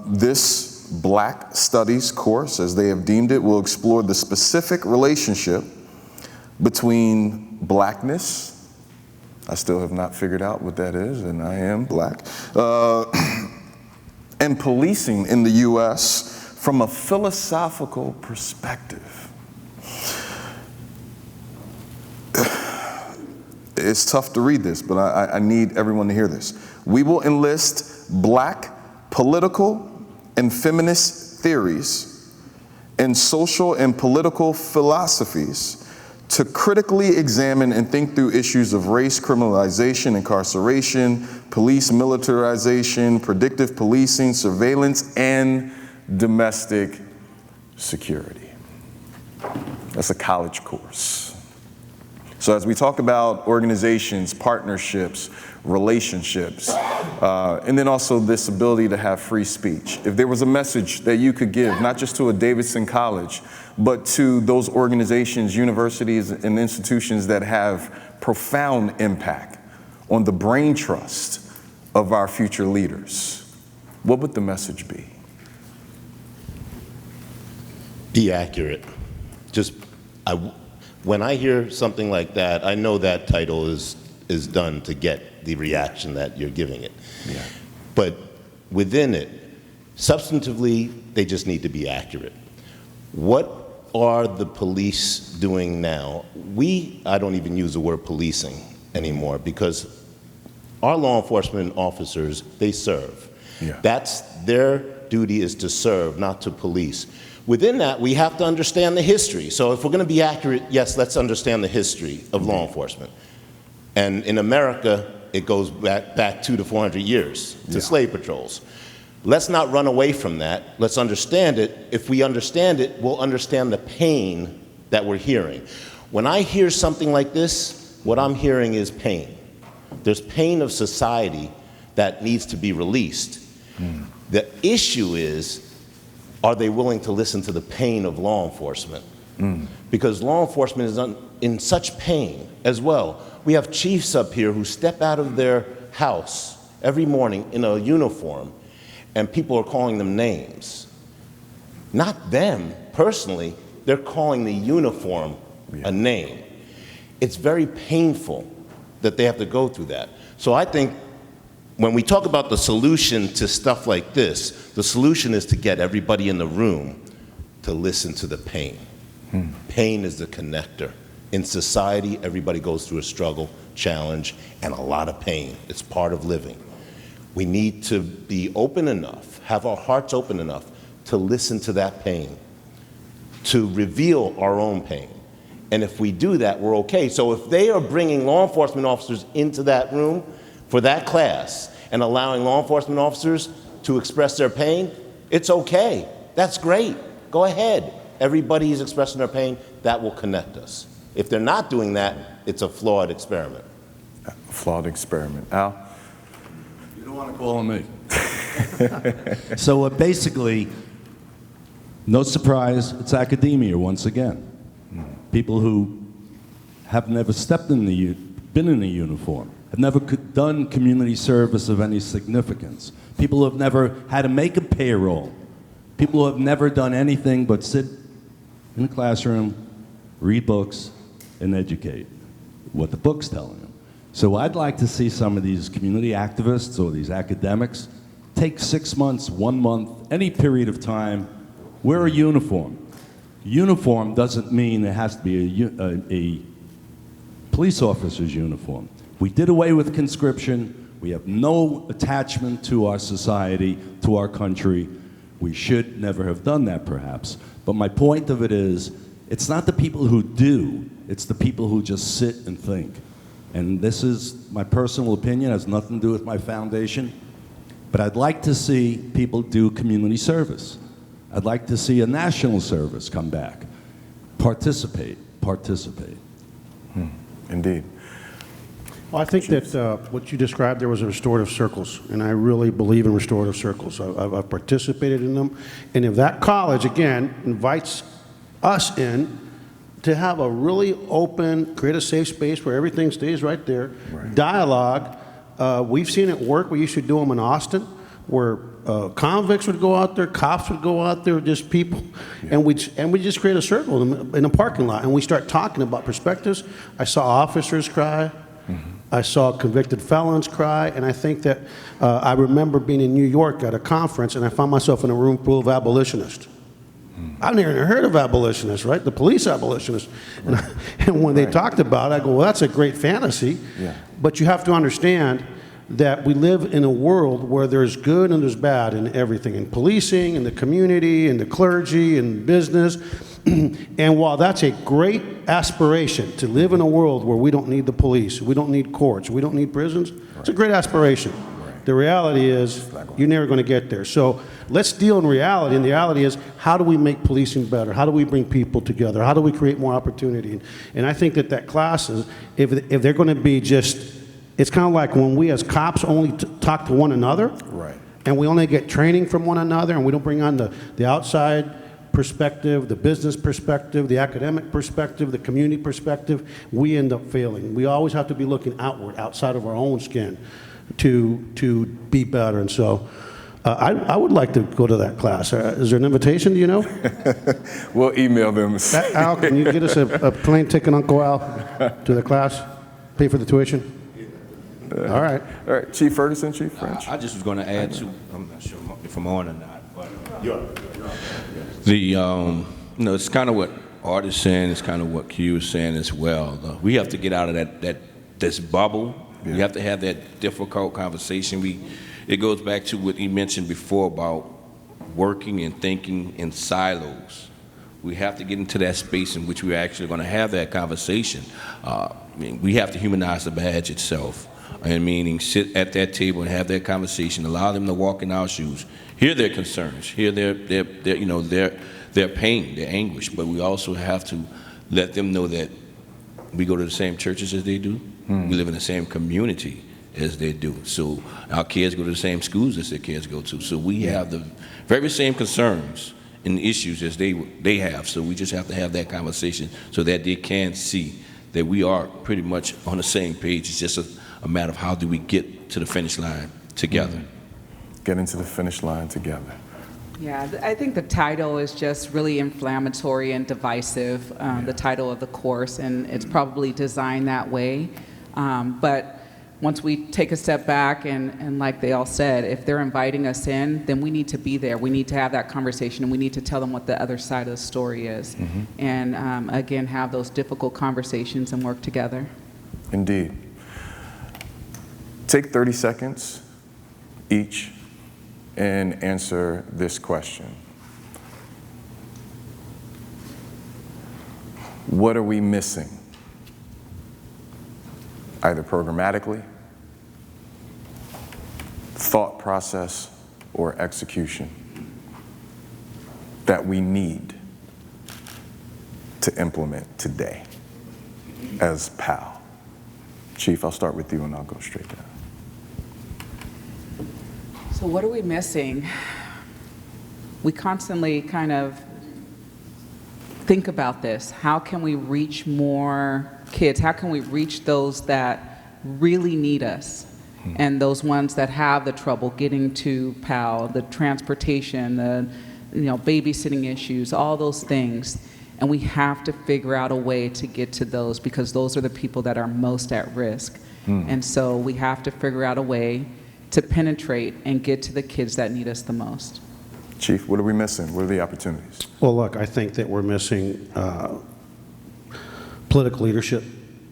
This Black Studies course, as they have deemed it, will explore the specific relationship between blackness, I still have not figured out what that is, and I am black, and policing in the US from a philosophical perspective. It's tough to read this, but I need everyone to hear this. We will enlist black political and feminist theories and social and political philosophies to critically examine and think through issues of race, criminalization, incarceration, police militarization, predictive policing, surveillance, and domestic security. That's a college course. So as we talk about organizations, partnerships, relationships, and then also this ability to have free speech, if there was a message that you could give, not just to a Davidson College, but to those organizations, universities, and institutions that have profound impact on the brain trust of our future leaders, what would the message be? Be accurate. When I hear something like that, I know that title is done to get the reaction that you're giving it. Yeah. But within it, substantively, they just need to be accurate. What are the police doing now? I don't even use the word policing anymore, because our law enforcement officers, they serve. Yeah. That's their duty, is to serve, not to police. Within that, we have to understand the history. So if we're going to be accurate, yes, let's understand the history of law enforcement. And in America, it goes back 200 to 400 years to slave patrols. Let's not run away from that. Let's understand it. If we understand it, we'll understand the pain that we're hearing. When I hear something like this, what I'm hearing is pain. There's pain of society that needs to be released. The issue is, are they willing to listen to the pain of law enforcement? Because law enforcement is in such pain as well. We have chiefs up here who step out of their house every morning in a uniform, and people are calling them names. Not them, personally, they're calling the uniform a name. It's very painful that they have to go through that. So I think when we talk about the solution to stuff like this, the solution is to get everybody in the room to listen to the pain. Pain is the connector. In society, everybody goes through a struggle, challenge, and a lot of pain. It's part of living. We need to be open enough, have our hearts open enough to listen to that pain, to reveal our own pain. And if we do that, we're okay. So if they are bringing law enforcement officers into that room for that class and allowing law enforcement officers to express their pain, it's okay. That's great. Go ahead. Everybody is expressing their pain. That will connect us. If they're not doing that, it's a flawed experiment. A flawed experiment. Al? You don't want to call on me. So basically, no surprise, it's academia once again. People who have never stepped in been in a uniform, have never done community service of any significance. People who have never had to make a payroll. People who have never done anything but sit in a classroom, read books, and educate what the book's telling them. So I'd like to see some of these community activists or these academics take 6 months, 1 month, any period of time, wear a uniform. Uniform doesn't mean it has to be a police officer's uniform. We did away with conscription. We have no attachment to our society, to our country. We should never have done that, perhaps. But my point of it is, it's not the people who do, it's the people who just sit and think. And this is my personal opinion, has nothing to do with my foundation. But I'd like to see people do community service. I'd like to see a national service come back. Participate. Indeed. Well, I think that what you described there was a restorative circles, and I really believe in restorative circles. I've participated in them. And if that college, again, invites us in to have a really open, create a safe space where everything stays right there, dialogue, we've seen it work. We used to do them in Austin, where convicts would go out there, cops would go out there, just people, and we just create a circle in a parking lot, and we start talking about perspectives. I saw officers cry. I saw convicted felons cry, and I think that I remember being in New York at a conference, and I found myself in a room full of abolitionists. I've never heard of abolitionists, right? The police abolitionists. And when they talked about it, I go, well, that's a great fantasy, but you have to understand that we live in a world where there's good and there's bad in everything, in policing, in the community, in the clergy, in business. And while that's a great aspiration to live in a world where we don't need the police, we don't need courts, we don't need prisons, it's a great aspiration. The reality is you're never going to get there. So let's deal in reality, and the reality is how do we make policing better? How do we bring people together? How do we create more opportunity? And I think that classes, if they're going to be just, it's kind of like when we as cops only talk to one another, Right. and we only get training from one another, and we don't bring on the outside perspective, the business perspective, the academic perspective, the community perspective, we end up failing. We always have to be looking outward, outside of our own skin, to be better. And so I would like to go to that class. Is there an invitation, do you know? We'll email them. Al, can you get us a plane ticket, Uncle Al, to the class? Pay for the tuition? All right. All right, Chief Ferguson, Chief French. I just was going to add to, I'm not sure if I'm on or not, but it's kind of what Art is saying, it's kind of what Q is saying as well. We have to get out of this bubble. Yeah. We have to have that difficult conversation. It goes back to what he mentioned before about working and thinking in silos. We have to get into that space in which we're actually going to have that conversation. We have to humanize the badge itself. And meaning sit at that table and have that conversation, allow them to walk in our shoes, hear their concerns, hear their pain, their anguish, but we also have to let them know that we go to the same churches as they do, we live in the same community as they do. So our kids go to the same schools as their kids go to. So we have the very same concerns and issues as they have. So we just have to have that conversation so that they can see that we are pretty much on the same page. It's just a matter of how do we get to the finish line together. Get into the finish line together. Yeah, I think the title is just really inflammatory and divisive, the title of the course, and it's probably designed that way. But once we take a step back and like they all said, if they're inviting us in, then we need to be there. We need to have that conversation, and we need to tell them what the other side of the story is. And again, have those difficult conversations and work together. Indeed. Take 30 seconds each and answer this question. What are we missing? Either programmatically, thought process, or execution that we need to implement today as PAL. Chief, I'll start with you and I'll go straight down. So what are we missing? We constantly kind of think about this. How can we reach more kids? How can we reach those that really need us? And those ones that have the trouble getting to PAL, the transportation, the babysitting issues, all those things. And we have to figure out a way to get to those because those are the people that are most at risk. And so we have to figure out a way to penetrate and get to the kids that need us the most. Chief, what are we missing? What are the opportunities? Well, look, I think that we're missing political leadership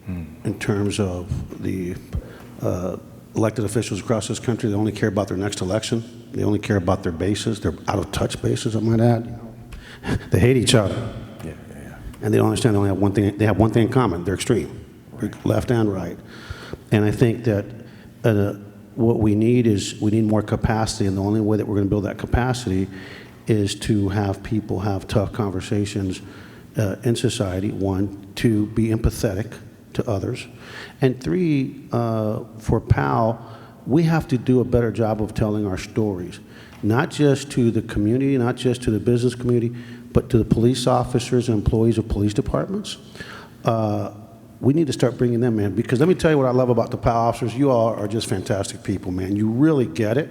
in terms of the elected officials across this country. They only care about their next election. They only care about their bases. They're out of touch bases, I might add. They hate each other. And they don't understand they only have one thing. They have one thing in common. They're extreme, left and right. And I think that what we need is we need more capacity, and the only way that we're going to build that capacity is to have people have tough conversations in society. One, to be empathetic to others, and three, for PAL, we have to do a better job of telling our stories, not just to the community, not just to the business community, but to the police officers and employees of police departments. We need to start bringing them in, because let me tell you what I love about the PAL officers. You all are just fantastic people, man. You really get it.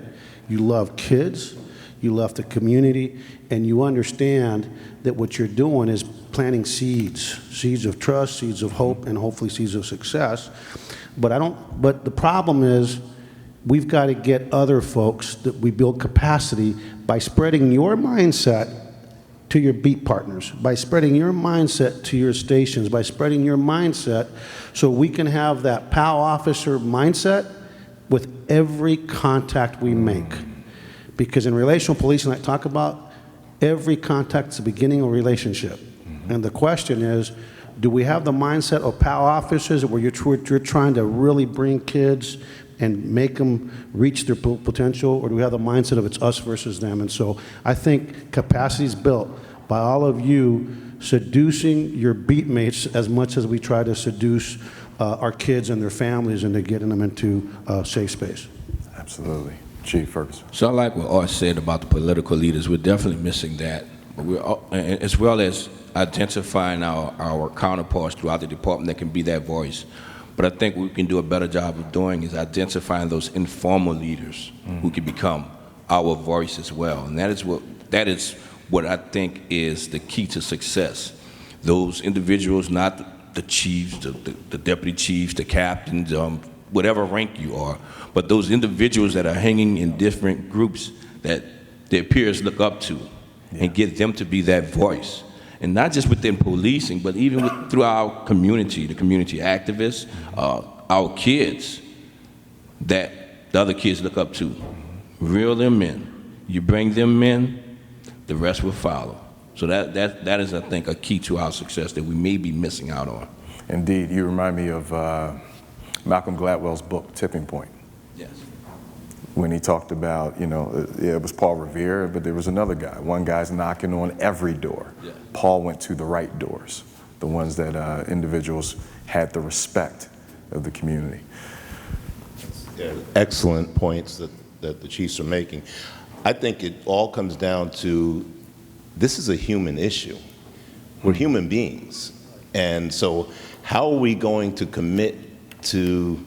You love kids, you love the community, and you understand that what you're doing is planting seeds of trust, seeds of hope, and hopefully seeds of success. But the problem is we've got to get other folks that we build capacity by spreading your mindset to your beat partners, by spreading your mindset to your stations, by spreading your mindset so we can have that PAL officer mindset with every contact we make. Because in relational policing, I talk about every contact is the beginning of a relationship. And the question is, do we have the mindset of PAL officers where you're trying to really bring kids and make them reach their potential, or do we have the mindset of it's us versus them? And so I think capacity is built by all of you seducing your beatmates as much as we try to seduce our kids and their families into getting them into a safe space. Absolutely. Chief Ferguson. So I like what Art said about the political leaders. We're definitely missing that. But we're, as well as identifying our counterparts throughout the department that can be that voice. But I think what we can do a better job of doing is identifying those informal leaders who can become our voice as well. And that is what I think is the key to success. Those individuals, not the chiefs, the deputy chiefs, the captains, whatever rank you are, but those individuals that are hanging in different groups that their peers look up to, and get them to be that voice. And not just within policing, but even through our community, the community activists, our kids that the other kids look up to. Reel them in. You bring them in, the rest will follow. So that is, I think, a key to our success that we may be missing out on. Indeed, you remind me of Malcolm Gladwell's book, Tipping Point. Yes. When he talked about, it was Paul Revere, but there was another guy. One guy's knocking on every door. Yeah. Paul went to the right doors, the ones that individuals had the respect of the community. Excellent points that the chiefs are making. I think it all comes down to, this is a human issue. We're human beings. And so how are we going to commit to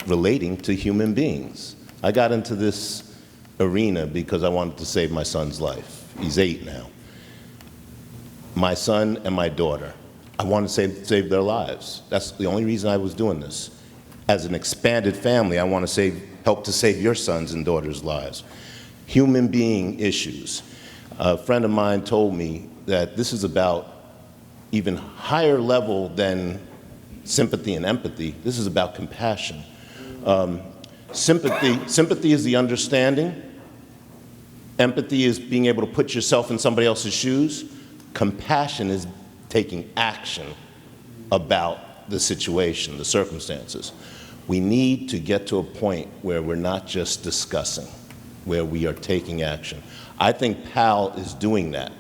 relating to human beings? I got into this arena because I wanted to save my son's life. He's 8 now. My son and my daughter, I wanted to save their lives. That's the only reason I was doing this. As an expanded family, I want to help to save your sons and daughters' lives. Human being issues. A friend of mine told me that this is about even higher level than sympathy and empathy. This is about compassion. Sympathy is the understanding. Empathy is being able to put yourself in somebody else's shoes. Compassion is taking action about the situation, the circumstances. We need to get to a point where we're not just discussing, where we are taking action. I think PAL is doing that.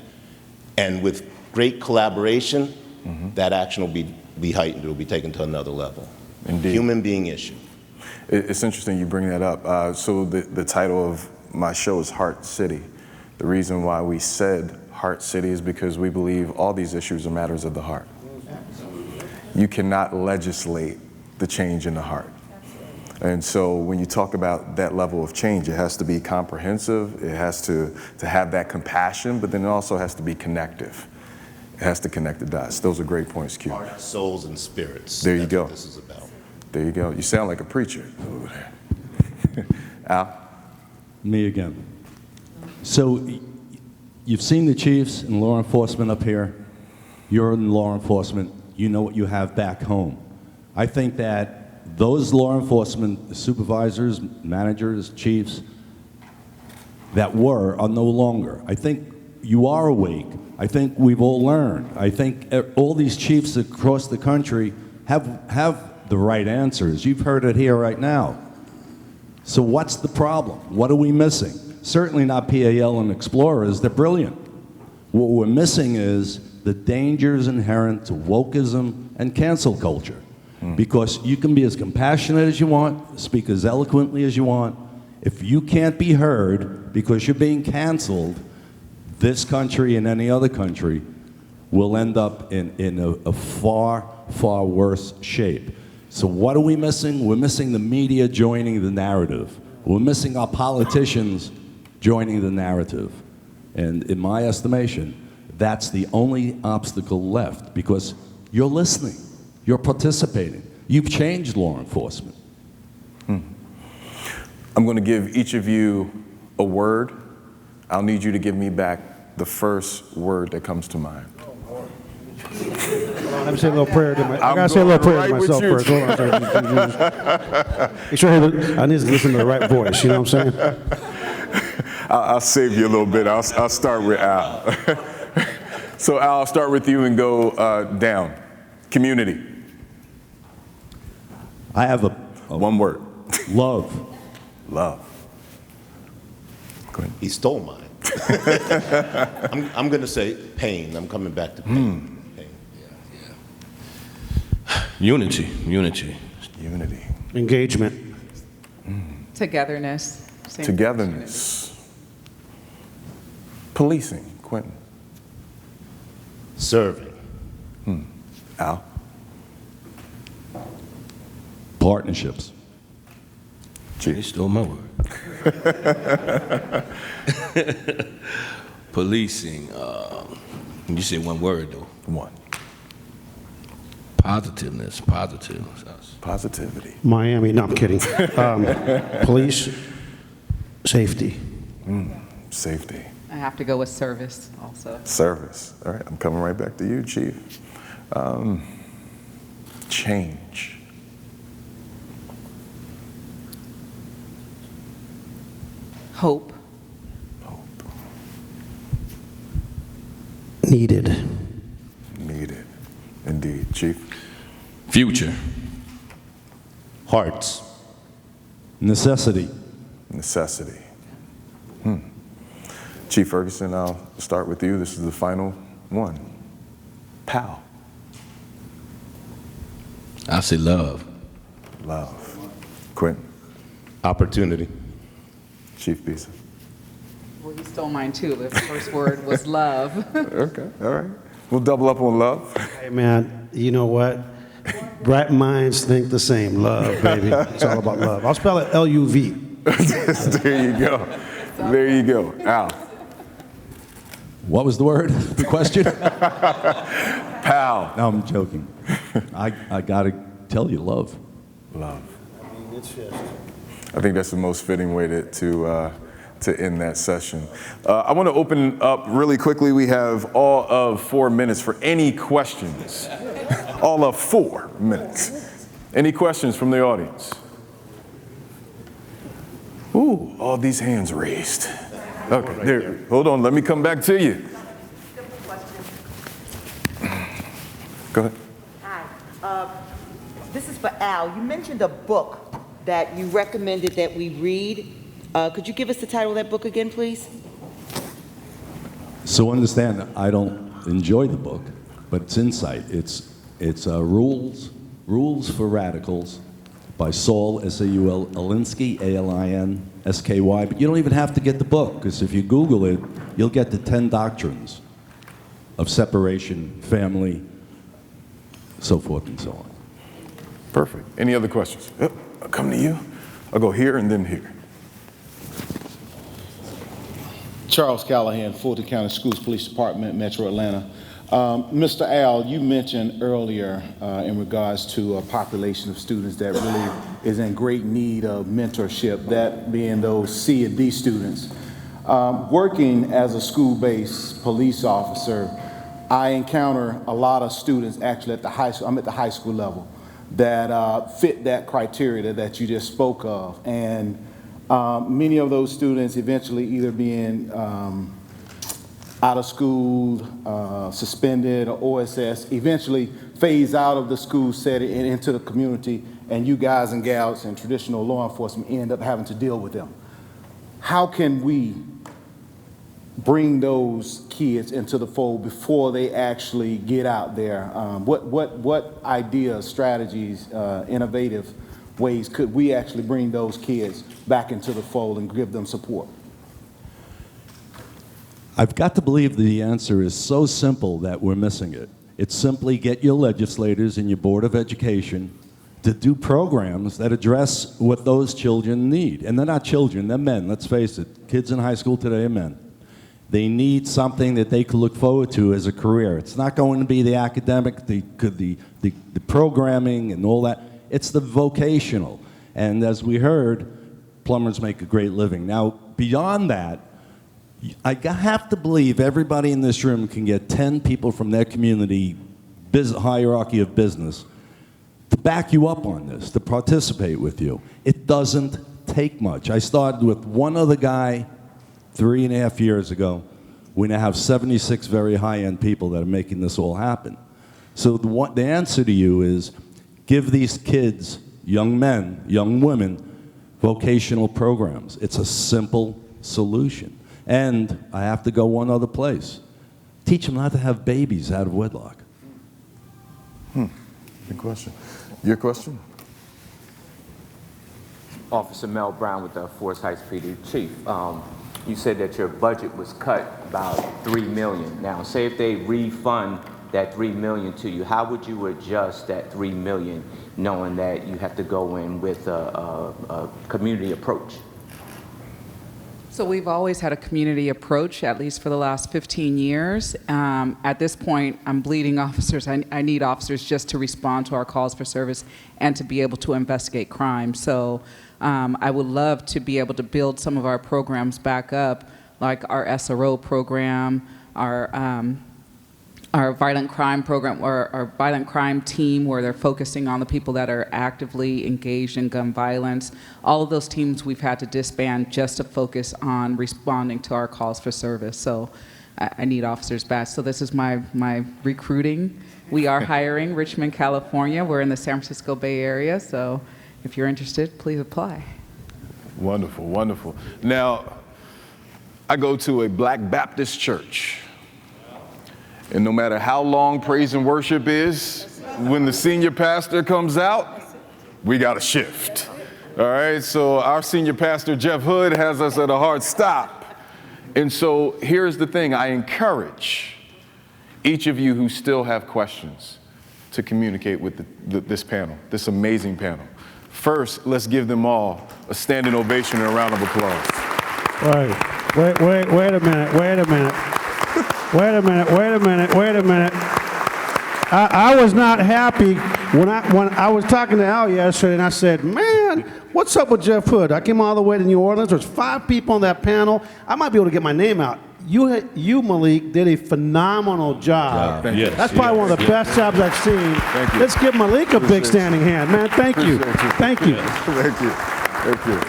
And with great collaboration, that action will be heightened, it will be taken to another level. Indeed. Human being issue. It's interesting you bring that up. So the title of my show is Heart City. The reason why we said Heart City is because we believe all these issues are matters of the heart. You cannot legislate the change in the heart. And so when you talk about that level of change, it has to be comprehensive, it has to have that compassion, but then it also has to be connective. It has to connect the dots. Those are great points, Q. Heart, souls, and spirits. There you That's go. what this is about. There you go. You sound like a preacher over there. Al? Me again. So you've seen the chiefs and law enforcement up here. You're in law enforcement. You know what you have back home. I think that those law enforcement supervisors, managers, chiefs that are no longer. I think you are awake. I think we've all learned. I think all these chiefs across the country have the right answers. You've heard it here right now. So what's the problem? What are we missing? Certainly not PAL and Explorers. They're brilliant. What we're missing is the dangers inherent to wokeism and cancel culture. Because you can be as compassionate as you want, speak as eloquently as you want. If you can't be heard because you're being canceled, this country and any other country will end up in a far, far worse shape. So what are we missing? We're missing the media joining the narrative. We're missing our politicians joining the narrative. And in my estimation, that's the only obstacle left, because you're listening, you're participating. You've changed law enforcement. I'm going to give each of you a word. I'll need you to give me back the first word that comes to mind. Let me say a little prayer to I gotta say a little prayer to myself first. Hold on a second. Make sure I need to listen to the right voice. You know what I'm saying? I'll save you a little bit. I'll start with Al. So Al, I'll start with you and go down. Community. I have a One word. love. Love. Go ahead. He stole mine. I'm going to say pain. I'm coming back to pain. Pain. Unity. Unity. Engagement. Togetherness. Same. Togetherness. Policing. Quinton. Serving. Al. Partnerships. He stole my word. Policing. You said one word, though. One. Positiveness. Positive. Positivity. Miami. No, I'm kidding. Police. Safety. Safety. I have to go with service also. Service. All right, I'm coming right back to you, Chief. Change. Hope. Hope. Needed. Needed. Indeed. Chief. Future. Hearts. Necessity. Necessity. Chief Ferguson, I'll start with you. This is the final one. POW. I say love. Love. Quinton. Opportunity. Chief Bisa. Well, he stole mine too. The first word was love. Okay, all right. We'll double up on love. Hey, man, you know what? Bright minds think the same. Love, baby. It's all about love. I'll spell it L-U-V. There you go. There you go. Al. What was the word? The question? POW. No, I'm joking. I got to tell you, love. Love. I think that's the most fitting way to end that session. I want to open up really quickly. We have all of 4 minutes for any questions. All of 4 minutes. Any questions from the audience? Ooh, all these hands raised. Okay, there. Hold on, let me come back to you. Go ahead. Hi. This is for Al. You mentioned a book that you recommended that we read. Could you give us the title of that book again, please? So understand, I don't enjoy the book, but it's insight. It's Rules for Radicals by Saul, S-A-U-L, Alinsky, A-L-I-N-S-K-Y. But you don't even have to get the book, because if you Google it, you'll get the 10 doctrines of separation, family, so forth and so on. Perfect. Any other questions? Yep. I'll come to you. I'll go here and then here. Charles Callahan, Fulton County Schools Police Department, Metro Atlanta. Mr. Al, you mentioned earlier in regards to a population of students that really is in great need of mentorship, that being those C and D students. Working as a school-based police officer, I encounter a lot of students actually at the high school, I'm at the high school level, that fit that criteria that you just spoke of. And many of those students eventually either being out of school, suspended, or OSS, eventually phase out of the school setting and into the community, and you guys and gals and traditional law enforcement end up having to deal with them. How can we bring those kids into the fold before they actually get out there? What ideas, strategies, innovative ways could we actually bring those kids back into the fold and give them support? I've got to believe the answer is so simple that we're missing it. It's simply get your legislators and your Board of Education to do programs that address what those children need. And they're not children, they're men, let's face it. Kids in high school today are men. They need something that they could look forward to as a career. It's not going to be the academic, the programming and all that. It's the vocational. And as we heard, plumbers make a great living. Now, beyond that, I have to believe everybody in this room can get 10 people from their community hierarchy of business to back you up on this, to participate with you. It doesn't take much. I started with one other guy 3.5 years ago. We now have 76 very high-end people that are making this all happen. So the answer to you is give these kids, young men, young women, vocational programs. It's a simple solution. And I have to go one other place. Teach them not to have babies out of wedlock. Good question. Your question? Officer Mel Brown with the Forest Heights PD. Chief, you said that your budget was cut about $3 million. Now, say if they refund that $3 million to you, how would you adjust that $3 million, knowing that you have to go in with a community approach? So we've always had a community approach, at least for the last 15 years. At this point, I'm bleeding officers. I need officers just to respond to our calls for service and to be able to investigate crime. So I would love to be able to build some of our programs back up, like our SRO program, our violent crime program, or our violent crime team, where they're focusing on the people that are actively engaged in gun violence. All of those teams we've had to disband just to focus on responding to our calls for service. So I need officers back. So this is my recruiting. We are hiring Richmond, California. We're in the San Francisco Bay Area. So if you're interested, please apply. Wonderful, wonderful. Now, I go to a Black Baptist church. And no matter how long praise and worship is, when the senior pastor comes out, we got to shift. All right, so our senior pastor, Jeff Hood, has us at a hard stop. And so here's the thing. I encourage each of you who still have questions to communicate with this panel, this amazing panel. First, let's give them all a standing ovation and a round of applause. Wait a minute. I was not happy when I was talking to Al yesterday, and I said, man, what's up with Jeff Hood? I came all the way to New Orleans. There's 5 people on that panel. I might be able to get my name out. You, Malik, did a phenomenal job. Yes, That's probably one of the best jobs I've seen. Thank you. Let's give Malik a big standing hand, man. Thank you. Thank you. Thank you. Thank you.